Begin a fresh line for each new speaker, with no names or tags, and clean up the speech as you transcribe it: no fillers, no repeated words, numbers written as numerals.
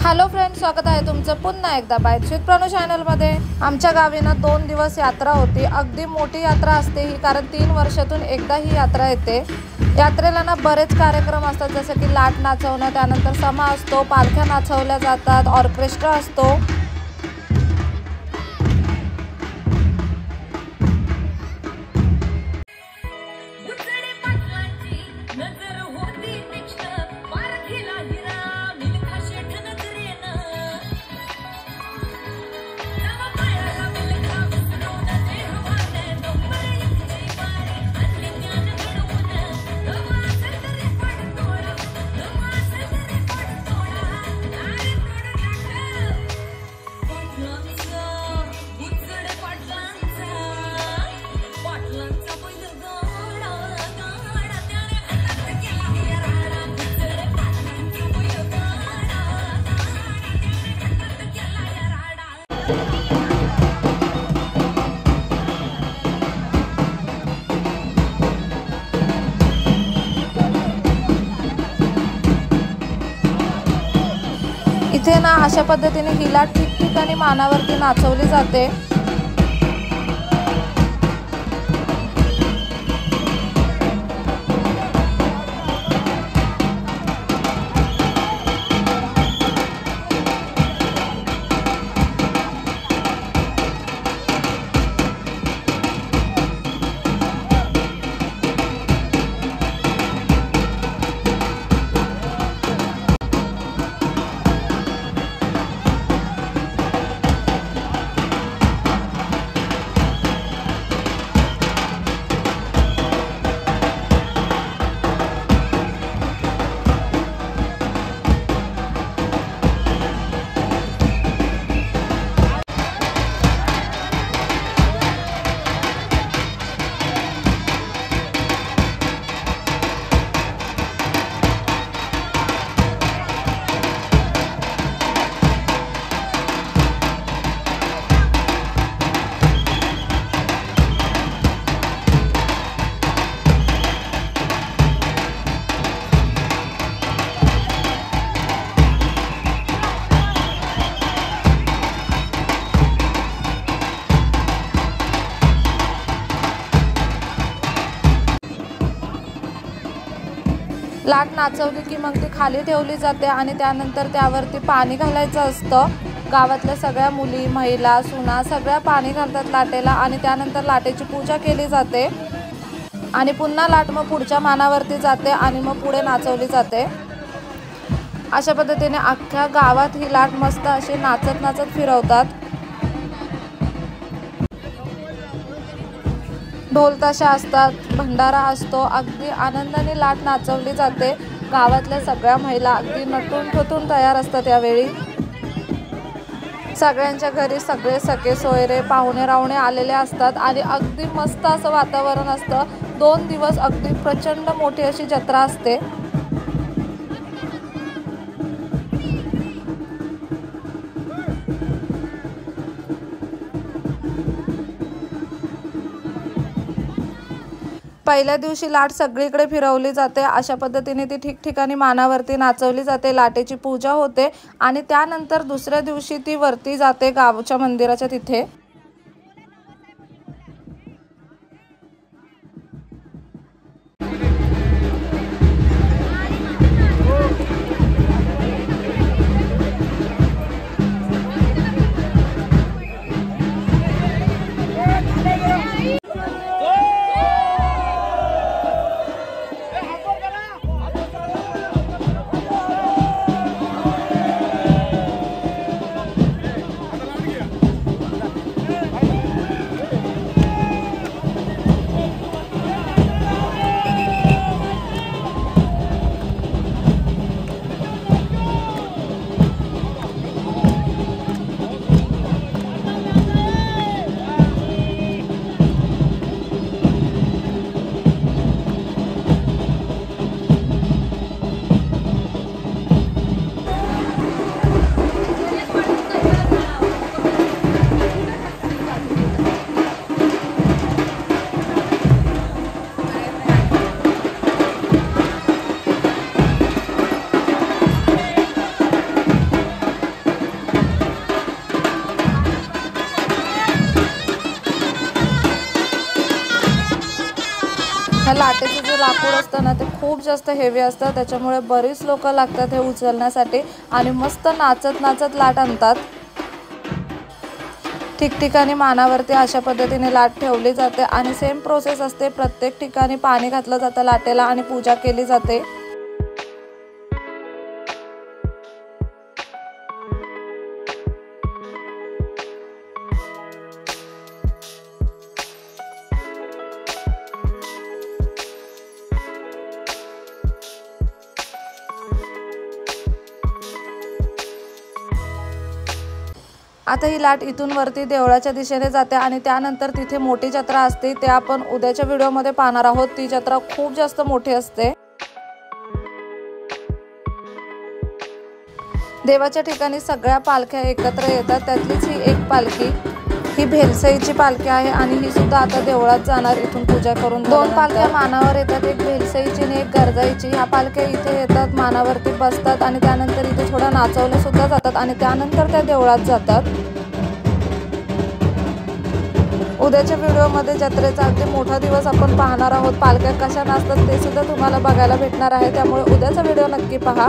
Hello friends, स्वागत आहे तुमचं पुन्हा एकदा बाईट विथ प्रणू चॅनलमध्ये। आमच्या गावी ना 2 दिवस यात्रा होती। अगदी मोठी यात्रा असते ही, कारण 3 वर्षातून एकदा ही यात्रा येते। यात्रेला ना बरेच कार्यक्रम असतात, जसे की लाट नाचवणं, त्यानंतर समा असतो, पालख्या नाचवल्या जातात, ऑर्केस्ट्रा असतो। इथे ना अशा पद्धतीने ही लाट ठिकठिकाणी मानावरती नाचवली जाते। लाट नाचवली की मग ती खाली ठेवली जाते आणि त्यानंतर त्यावरती पाणी घालायचं असतं। गावातल्या सगळ्या मुली, महिला, सुना सगळ्या पाणी घालतात लाटेला आणि त्यानंतर लाटेची पूजा केली जाते आणि पुन्हा लाट मग पुढच्या मानावरती जाते आणि मग पुढे नाचवली जाते। अशा पद्धतीने अख्ख्या गावात ही लाट मस्त अशी नाचत नाचत फिरवतात। ढोल ताशा असतात, भंडारा असतो, अगदी आनंदाने लाट नाचवली जाते। गावातल्या सगळ्या महिला अगदी नटून थटून तयार असतात। यावेळी सगळ्यांच्या घरी सगळे सखे सोयरे पाहुणे रावणे आलेले असतात आणि अगदी मस्त असं वातावरण असतं। 2 दिवस अगदी प्रचंड मोठी अशी जत्रा असते। पहिल्या दिवशी लाट सगळीकडे फिरवली जाते। अशा पद्धतीने ती ठिकठिकाणी मानावरती नाचवली जाते, लाटेची पूजा होते आणि त्यानंतर दुसऱ्या दिवशी ती वरती जाते गावच्या मंदिराच्या तिथे। ह्या लाटेचं जे लाकूड असतं ना ते खूप जास्त हेवी असतं, त्याच्यामुळे बरीच लोक लागतात हे उचलण्यासाठी आणि मस्त नाचत नाचत लाट आणतात। ठिकठिकाणी मानावरती अशा पद्धतीने लाट ठेवली जाते आणि सेम प्रोसेस असते। प्रत्येक ठिकाणी पाणी घातलं जातं लाटेला आणि पूजा केली जाते। आता ही लाट इथून वरती देवळाच्या दिशेने जाते आणि त्यानंतर तिथे मोठी जत्रा असते, ते आपण उद्याच्या व्हिडिओमध्ये पाहणार आहोत। ती जत्रा खूप जास्त मोठी असते। देवाच्या ठिकाणी सगळ्या पालख्या एकत्र येतात, त्यातलीच ही एक पालखी, ही भेलसईची पालखी आहे आणि ही सुद्धा आता देवळात जाणार इथून पूजा करून। 2 पालख्या मानावर येतात, एक भेलसईची आणि एक गरजाईची। ह्या पालख्या इथे येतात, मानावरती बसतात आणि त्यानंतर इथे थोडा नाचवल्या सुद्धा जातात आणि त्यानंतर त्या देवळात जातात। उद्याच्या व्हिडिओमध्ये जत्रेचा अगदी मोठा दिवस आपण पाहणार आहोत। पालख्या कशा नाचतात ते सुद्धा तुम्हाला बघायला भेटणार आहे, त्यामुळे उद्याचा व्हिडिओ नक्की पहा।